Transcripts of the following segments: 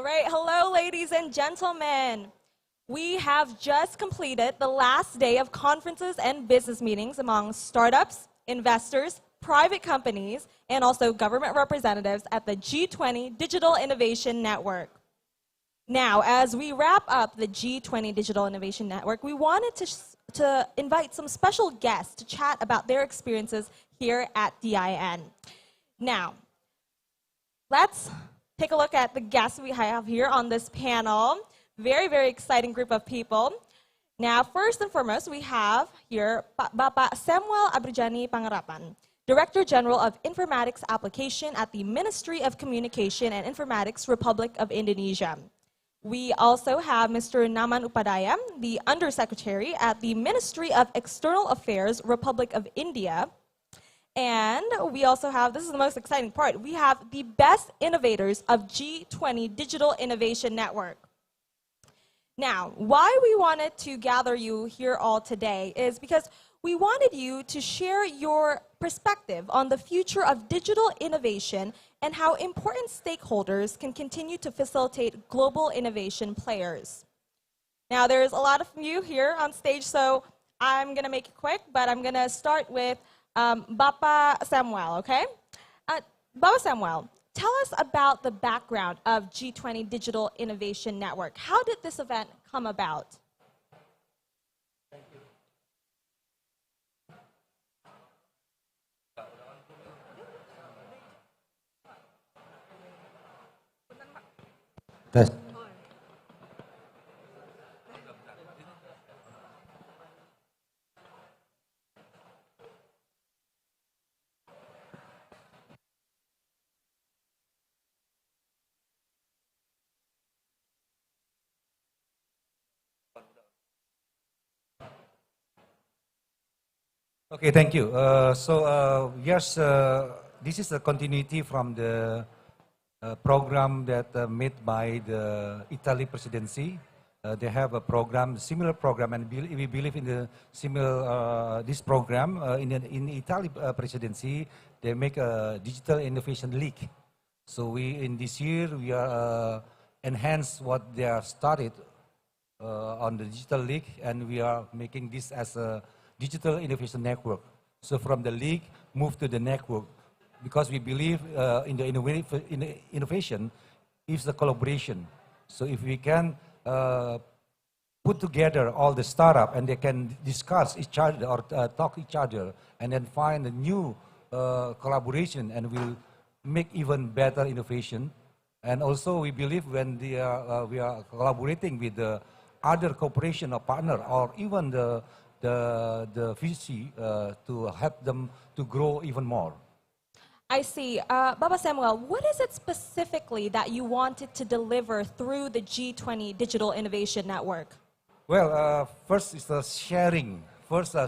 All right, hello ladies and gentlemen. We have just completed the last day of conferences and business meetings among startups, investors, private companies, and also government representatives at the G20 Digital Innovation Network. Now, as we wrap up the G20 Digital Innovation Network, we wanted to invite some special guests to chat about their experiences here at DIN. Now, let's take a look at the guests we have here on this panel. Very, very exciting group of people. Now, first and foremost, we have here Bapak Samuel Abrijani Pangerapan, Director General of Informatics Application at the Ministry of Communication and Informatics, Republic of Indonesia. We also have Mr. Naman Upadhyaya, the Undersecretary at the Ministry of External Affairs, Republic of India. And we also have, this is the most exciting part, we have the best innovators of G20 Digital Innovation Network. Now, why we wanted to gather you here all today is because we wanted you to share your perspective on the future of digital innovation and how important stakeholders can continue to facilitate global innovation players. Now, there's a lot of you here on stage, so I'm going to make it quick, but I'm going to start with Bapak Samuel, okay? Bapak Samuel, tell us about the background of G20 Digital Innovation Network. How did this event come about? Tes. Okay, thank you. Yes, this is a continuity from the program that made by the Italy presidency. They have a program, similar program, and we believe in the similar this program in Italy presidency. They make a digital innovation league. So in this year we are enhance what they are started on the digital league, and we are making this as a digital innovation network. So from the league, move to the network, because we believe in the innovation is the collaboration. So if we can put together all the startup and they can discuss each other or talk each other and then find a new collaboration, and will make even better innovation. And also we believe when we are collaborating with the other cooperation or partner, or even the VC to help them to grow even more. I see. Bapak Samuel, what is it specifically that you wanted to deliver through the G20 Digital Innovation Network? Well, first is the sharing.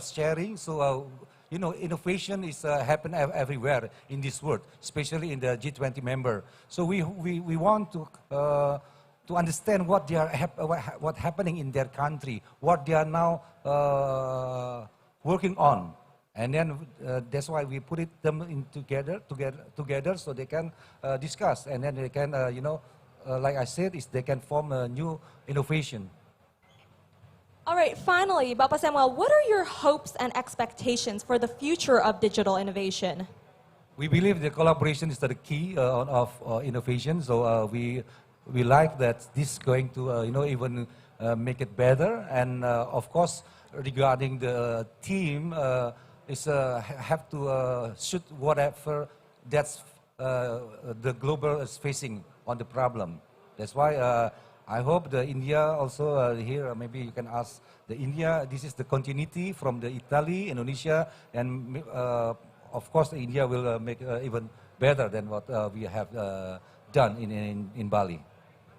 Sharing. So, you know, innovation is happen everywhere in this world, especially in the G20 member. So we want to understand what they are what happening in their country, what they are now working on, and then that's why we put them in together so they can discuss, and then they can you know, like I said, is they can form a new innovation. All right, finally, Bapak Samuel, what are your hopes and expectations for the future of digital innovation? We believe the collaboration is the key of innovation. So we like that this is going to you know, even make it better. And of course, regarding the team, is have to shoot whatever that's the global is facing on the problem. That's why I hope the India also here, maybe you can ask the India, this is the continuity from the Italy, Indonesia, and of course India will make even better than what we have done in Bali.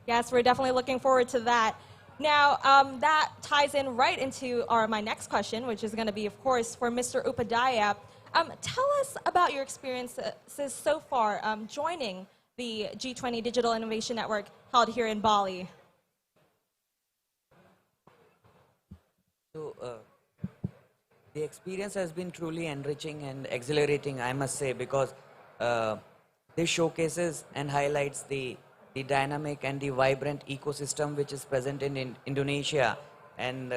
Yes, we're definitely looking forward to that. Now, that ties in right into my next question, which is going to be, of course, for Mr. Upadhyaya. Tell us about your experiences so far joining the G20 Digital Innovation Network held here in Bali. So, the experience has been truly enriching and exhilarating, I must say, because this showcases and highlights the the dynamic and the vibrant ecosystem which is present in Indonesia. And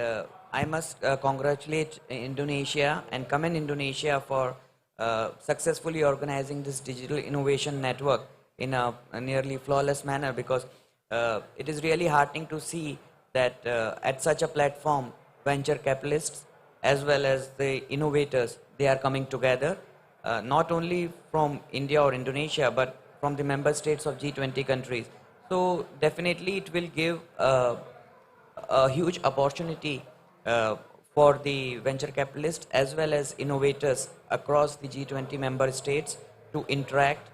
I must congratulate Indonesia and commend Indonesia for successfully organizing this digital innovation network in a nearly flawless manner, because it is really heartening to see that at such a platform, venture capitalists as well as the innovators, they are coming together, not only from India or Indonesia, but from the member states of G20 countries. So definitely it will give a huge opportunity uh, for the venture capitalists as well as innovators across the G20 member states to interact,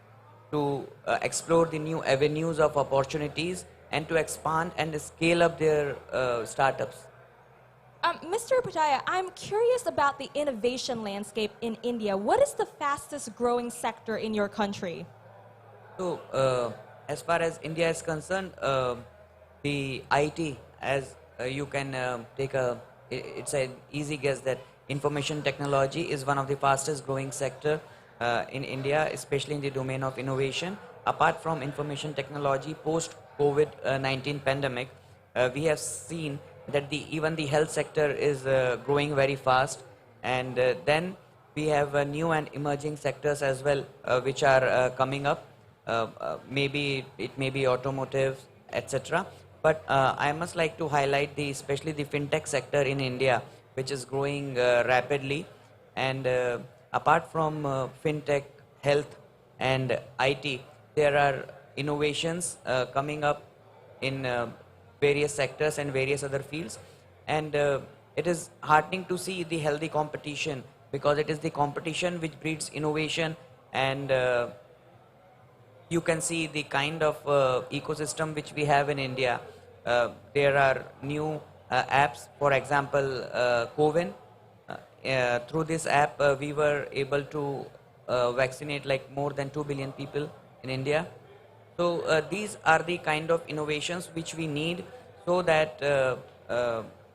to explore the new avenues of opportunities, and to expand and scale up their startups. Mr. Upadhyaya, I'm curious about the innovation landscape in India. What is the fastest growing sector in your country? So, as far as India is concerned, the IT, as you can take it's an easy guess that information technology is one of the fastest growing sector in India, especially in the domain of innovation. Apart from information technology, post COVID-19 pandemic, we have seen that even the health sector is growing very fast, and then we have new and emerging sectors as well, which are coming up. Maybe it may be automotive, etc. But I must like to highlight especially the fintech sector in India, which is growing rapidly. And apart from fintech, health, and IT, there are innovations coming up in various sectors and various other fields. And it is heartening to see the healthy competition, because it is the competition which breeds innovation. And you can see the kind of ecosystem which we have in India. There are new apps, for example, Covin. Through this app, we were able to vaccinate like more than 2 billion people in India. So these are the kind of innovations which we need, so that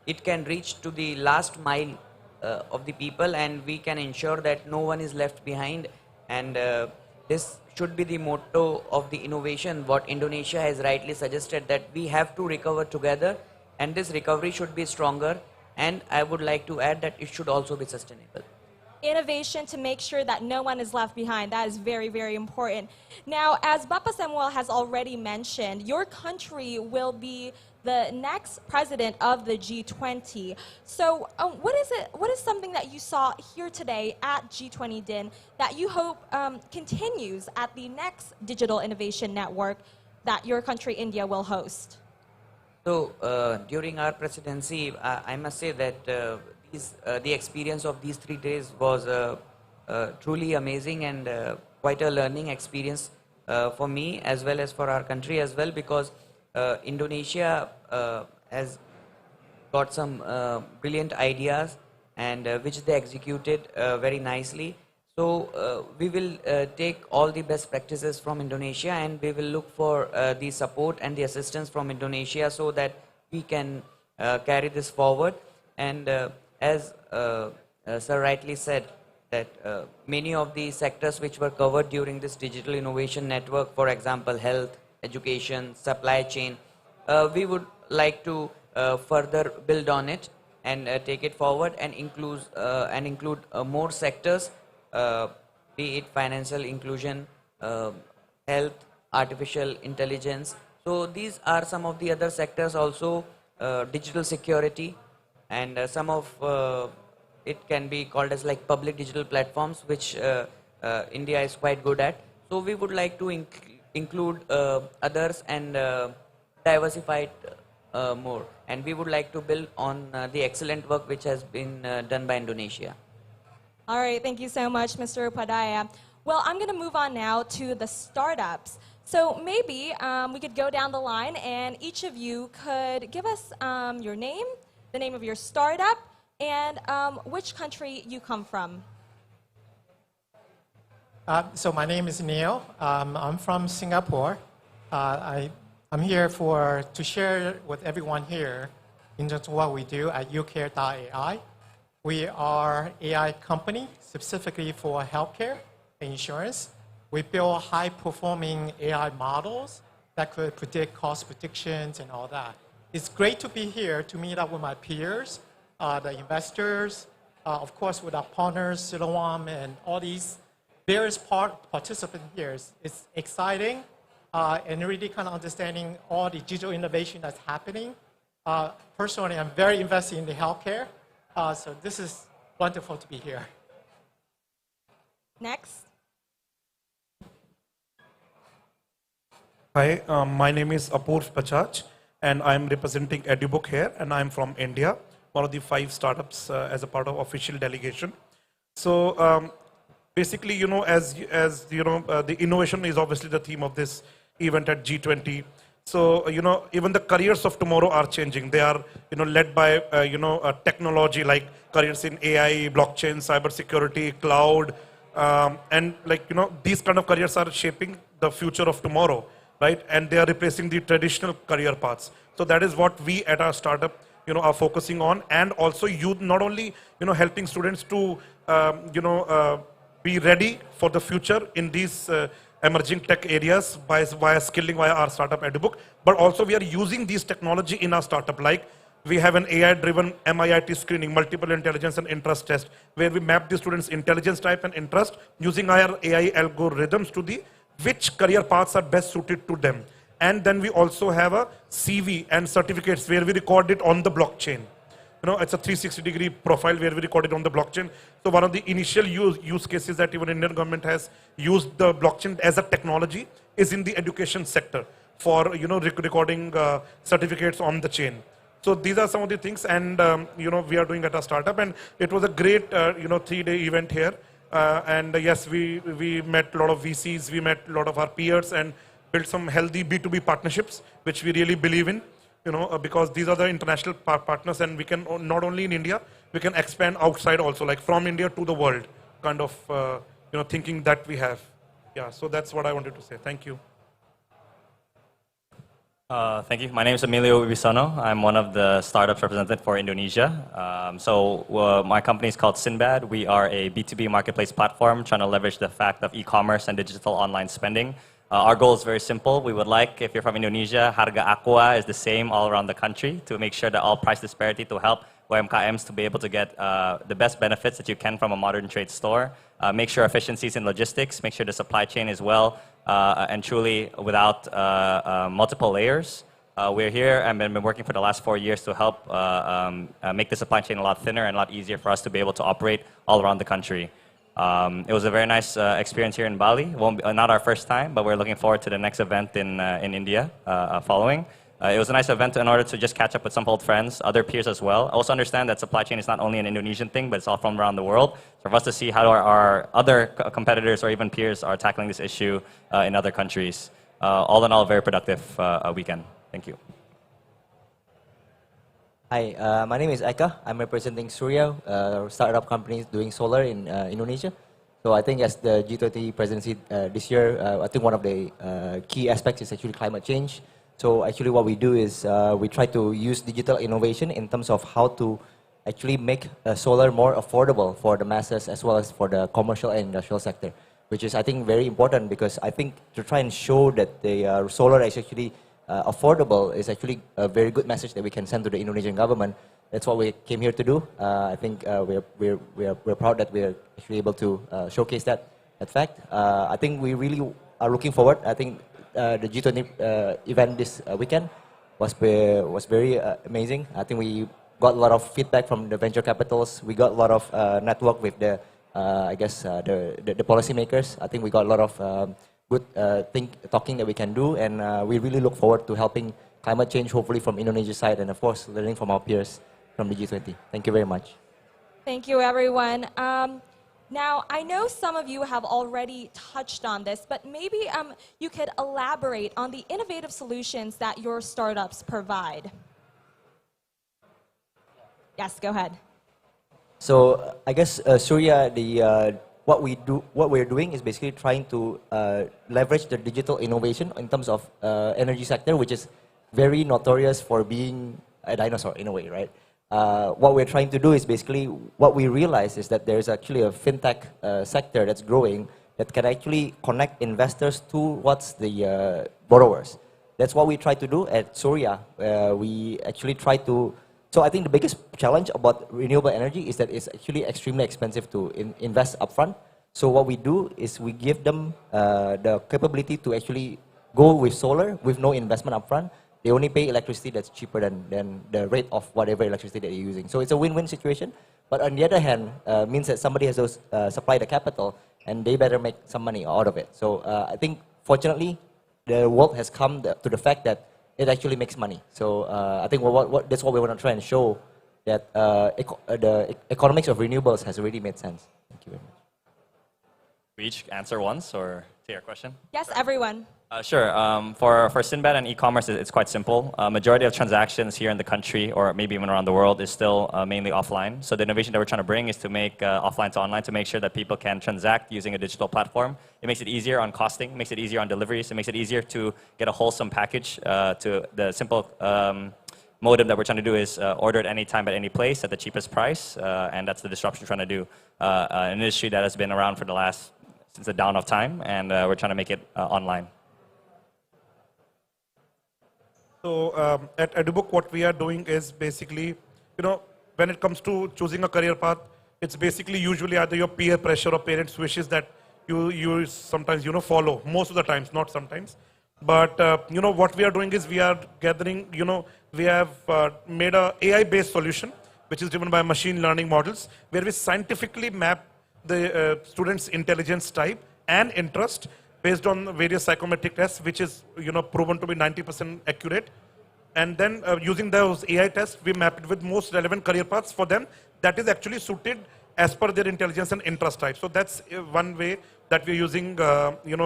it can reach to the last mile of the people, and we can ensure that no one is left behind. And this should be the motto of the innovation, what Indonesia has rightly suggested, that we have to recover together, and this recovery should be stronger. And I would like to add that it should also be sustainable. Innovation to make sure that no one is left behind. That is very, very important. Now, as Bapa Samuel has already mentioned, your country will be the next president of the G20. So what is something that you saw here today at G20 Din that you hope continues at the next Digital Innovation Network that your country, India, will host? So during our presidency, I must say that the experience of these 3 days was truly amazing, and quite a learning experience for me as well as for our country as well, because Indonesia has got some brilliant ideas, and which they executed very nicely. So we will take all the best practices from Indonesia, and we will look for the support and the assistance from Indonesia, so that we can carry this forward. And as Sir rightly said, that many of the sectors which were covered during this digital innovation network, for example, health, education, supply chain, we would like to further build on it and take it forward, and include more sectors, be it financial inclusion, health, artificial intelligence. So these are some of the other sectors also, digital security, and some of it can be called as like public digital platforms, which India is quite good at. So we would like to include others, and diversify it more. And we would like to build on the excellent work which has been done by Indonesia. All right, thank you so much, Mr. Upadhyaya. Well, I'm going to move on now to the startups. So maybe we could go down the line, and each of you could give us your name, the name of your startup, and which country you come from. So my name is Neil. I'm from Singapore. I'm here to share with everyone here in terms of what we do at ucare.ai. We are AI company specifically for healthcare and insurance. We build high-performing AI models that could predict cost predictions and all that. It's great to be here to meet up with my peers, the investors, of course with our partners, Siloam, and all these various participants here. It's exciting and really kind of understanding all the digital innovation that's happening. Personally, I'm very invested in the healthcare, so this is wonderful to be here. Next. Hi, my name is Apurv Bajaj, and I'm representing EduBook here, and I'm from India, one of the 5 startups as a part of official delegation. So basically, you know, as you know, the innovation is obviously the theme of this event at G20. So, you know, even the careers of tomorrow are changing. They are, you know, led by, technology like careers in AI, blockchain, cybersecurity, cloud, and like, you know, these kind of careers are shaping the future of tomorrow, right? And they are replacing the traditional career paths. So that is what we at our startup, you know, are focusing on, and also youth, not only, you know, helping students to, be ready for the future in these emerging tech areas via skilling via our startup EduBook, but also we are using these technology in our startup. Like we have an AI-driven MIIT screening, multiple intelligence and interest test, where we map the students' intelligence type and interest using our AI algorithms to the which career paths are best suited to them. And then we also have a CV and certificates where we record it on the blockchain. You know, it's a 360-degree profile where we record it on the blockchain. So one of the initial use cases that even Indian government has used the blockchain as a technology is in the education sector for, you know, recording certificates on the chain. So these are some of the things, and you know, we are doing at our startup, and it was a great 3-day event here. And yes, we met a lot of VCs, we met a lot of our peers, and built some healthy B2B partnerships, which we really believe in. You know, because these are the international partners, and we can not only in India, we can expand outside also, like from India to the world, kind of, you know, thinking that we have. Yeah, so that's what I wanted to say. Thank you. Thank you. My name is Emilio Wibisono. I'm one of the startups represented for Indonesia. My company is called Sinbad. We are a B2B marketplace platform trying to leverage the fact of e-commerce and digital online spending. Our goal is very simple. We would like, if you're from Indonesia, harga aqua is the same all around the country to make sure that all price disparity to help UMKMs to be able to get the best benefits that you can from a modern trade store. Make sure efficiencies in logistics, make sure the supply chain is well and truly without multiple layers. We're here and been working for the last 4 years to help make the supply chain a lot thinner and a lot easier for us to be able to operate all around the country. It was a very nice experience here in Bali. Not our first time, but we're looking forward to the next event in India following. It was a nice event in order to just catch up with some old friends, other peers as well. I also understand that supply chain is not only an Indonesian thing, but it's all from around the world. So for us to see how our other competitors or even peers are tackling this issue in other countries. All in all, a very productive weekend. Thank you. Hi, my name is Eka. I'm representing Surya, startup companies doing solar in Indonesia. So I think as the G20 presidency this year, I think one of the key aspects is actually climate change. So actually what we do is we try to use digital innovation in terms of how to actually make solar more affordable for the masses as well as for the commercial and industrial sector, which is I think very important because I think to try and show that the solar is actually affordable is actually a very good message that we can send to the Indonesian government. That's what we came here to do. I think we're proud that we're actually able to showcase that fact. I think we really are looking forward. I think the G20 event this weekend was very amazing. I think we got a lot of feedback from the venture capitals. We got a lot of network with the the policymakers. I think we got a lot of good talking that we can do, and we really look forward to helping climate change, hopefully from Indonesia's side, and of course learning from our peers from the G20. Thank you very much. Thank you, everyone. Now, I know some of you have already touched on this, but maybe you could elaborate on the innovative solutions that your startups provide. Yes, go ahead. So I guess Surya, what we're doing is basically trying to leverage the digital innovation in terms of energy sector, which is very notorious for being a dinosaur in a way, right? What we're trying to do is basically, what we realize is that there's actually a fintech sector that's growing that can actually connect investors towards the borrowers. That's what we try to do at Surya. We actually try to. So I think the biggest challenge about renewable energy is that it's actually extremely expensive to invest upfront. So what we do is we give them the capability to actually go with solar with no investment upfront. They only pay electricity that's cheaper than the rate of whatever electricity that you're using. So it's a win-win situation. But on the other hand, means that somebody has to supply the capital, and they better make some money out of it. So I think, fortunately, the world has come to the fact that it actually makes money. So I think that's what we want to try and show, that the economics of renewables has already made sense. Thank you very much. We each answer once or to your question? Yes, everyone. Sure. For Sinbad and e-commerce, it's quite simple. Majority of transactions here in the country, or maybe even around the world, is still mainly offline. So the innovation that we're trying to bring is to make offline to online, to make sure that people can transact using a digital platform. It makes it easier on costing, makes it easier on deliveries, it makes it easier to get a wholesome package. To the simple modem that we're trying to do is order at any time, at any place, at the cheapest price, and that's the disruption we're trying to do. An industry that has been around for since the dawn of time, and we're trying to make it online. So at EduBook, what we are doing is basically, when it comes to choosing a career path, it's basically usually either your peer pressure or parents' wishes that you sometimes, follow, most of the times, not sometimes. But, what we are doing is we are gathering, we have made a AI-based solution, which is driven by machine learning models, where we scientifically map the student's intelligence type and interest based on various psychometric tests, which is proven to be 90% accurate. And then using those AI tests, we map it with most relevant career paths for them that is actually suited as per their intelligence and interest type. So that's one way that we're using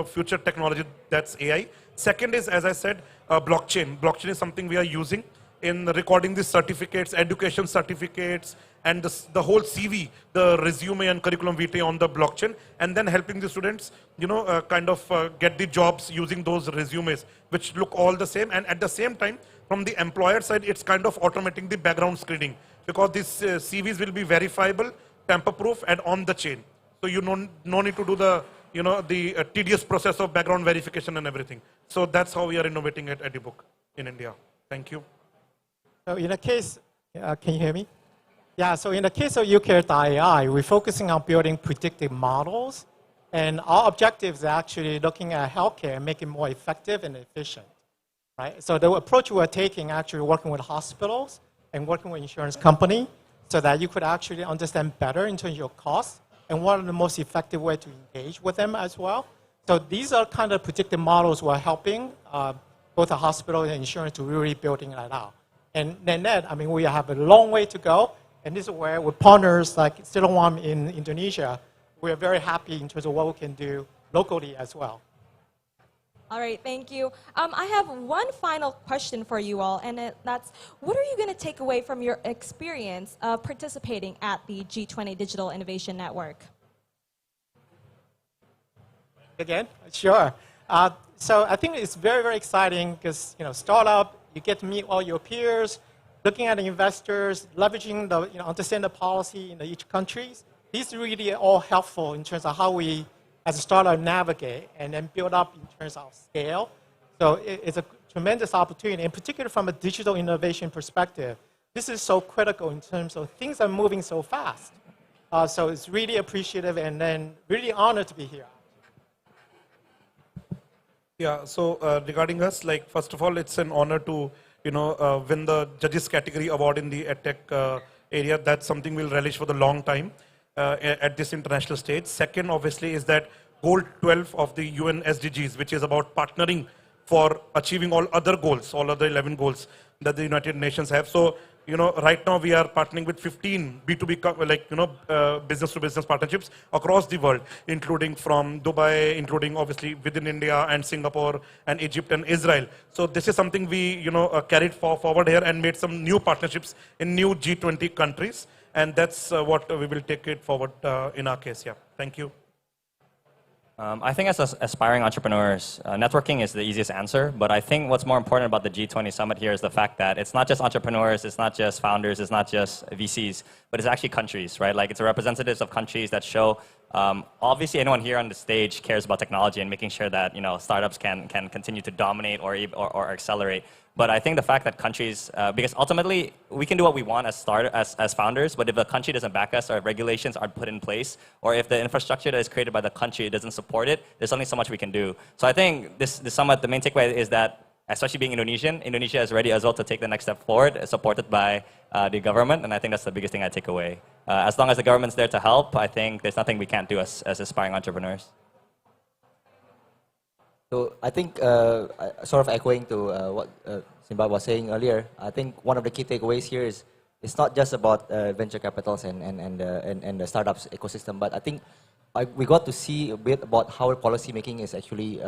future technology, that's AI. Second is, as I said, blockchain. Blockchain is something we are using in recording the certificates, education certificates, and the whole CV, the resume and curriculum vitae on the blockchain, and then helping the students, get the jobs using those resumes, which look all the same. And at the same time, from the employer side, it's kind of automating the background screening, because these CVs will be verifiable, tamper-proof, and on the chain. So you no need to do the tedious process of background verification and everything. So that's how we are innovating at EduBook in India. Thank you. So in the case, can you hear me? Yeah, so in the case of UCare.ai, we're focusing on building predictive models, and our objective is actually looking at healthcare and making it more effective and efficient, right? So the approach we're taking, actually working with hospitals and working with insurance company, so that you could actually understand better in terms of your costs and what are the most effective way to engage with them as well. So these are kind of predictive models we're helping both the hospital and insurance to really building that out. And then we have a long way to go. And this is where, with partners like Silawam in Indonesia, we're very happy in terms of what we can do locally as well. All right, thank you. I have one final question for you all, and that's, what are you going to take away from your experience of participating at the G20 Digital Innovation Network? Again, sure. So I think it's very, very exciting because, startup, you get to meet all your peers, looking at the investors, leveraging understand the policy in each countries. These really are all helpful in terms of how we, as a startup, navigate and then build up in terms of scale. So it's a tremendous opportunity, in particular from a digital innovation perspective. This is so critical in terms of things are moving so fast. So it's really appreciative and then really honored to be here. Yeah, so regarding us, first of all, it's an honor to win the judges category award in the EdTech area. That's something we'll relish for the long time at this international stage. Second, obviously, is that goal 12 of the UN SDGs, which is about partnering for achieving all other goals, all other 11 goals that the United Nations have. So, right now we are partnering with 15 B2B, business-to-business partnerships across the world, including from Dubai, including obviously within India and Singapore and Egypt and Israel. So this is something we, carried forward here and made some new partnerships in new G20 countries. And that's what we will take it forward in our case. Yeah. Thank you. I think as aspiring entrepreneurs, networking is the easiest answer, but I think what's more important about the G20 Summit here is the fact that it's not just entrepreneurs, it's not just founders, it's not just VCs, but it's actually countries, right? Like, it's representatives of countries that show Obviously, anyone here on the stage cares about technology and making sure that startups can continue to dominate or accelerate. But I think the fact that countries, because ultimately we can do what we want as founders, but if the country doesn't back us, or if regulations aren't put in place, or if the infrastructure that is created by the country doesn't support it, there's only so much we can do. So I think the main takeaway is that, especially being Indonesian, Indonesia is ready as well to take the next step forward, supported by the government, and I think that's the biggest thing I take away. As long as the government's there to help, I think there's nothing we can't do as aspiring entrepreneurs. So I think, sort of echoing to what Simbad was saying earlier, I think one of the key takeaways here is it's not just about venture capitals and the startups ecosystem, but I think we got to see a bit about how policy making is actually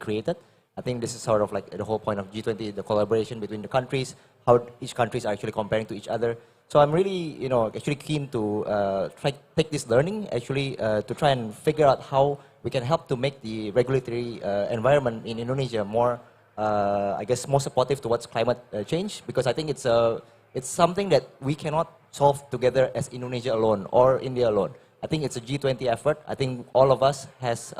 created. I think this is sort of like the whole point of G20, the collaboration between the countries, how each countries are actually comparing to each other. So I'm really, actually keen to take this learning, to try and figure out how we can help to make the regulatory environment in Indonesia more, I guess, more supportive towards climate change. Because I think it's something that we cannot solve together as Indonesia alone or India alone. I think it's a G20 effort. I think all of us has,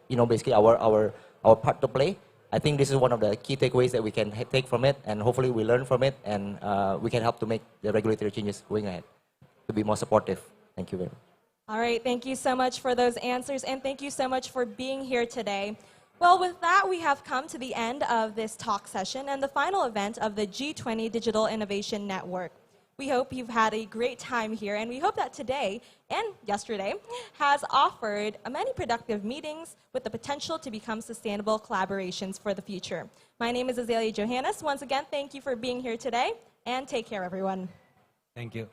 basically our part to play. I think this is one of the key takeaways that we can take from it, and hopefully we learn from it, and we can help to make the regulatory changes going ahead to be more supportive. Thank you very much. All right, thank you so much for those answers, and thank you so much for being here today. Well, with that, we have come to the end of this talk session and the final event of the G20 Digital Innovation Network. We hope you've had a great time here, and we hope that today and yesterday has offered many productive meetings with the potential to become sustainable collaborations for the future. My name is Azalea Johannes. Once again, thank you for being here today, and take care, everyone. Thank you.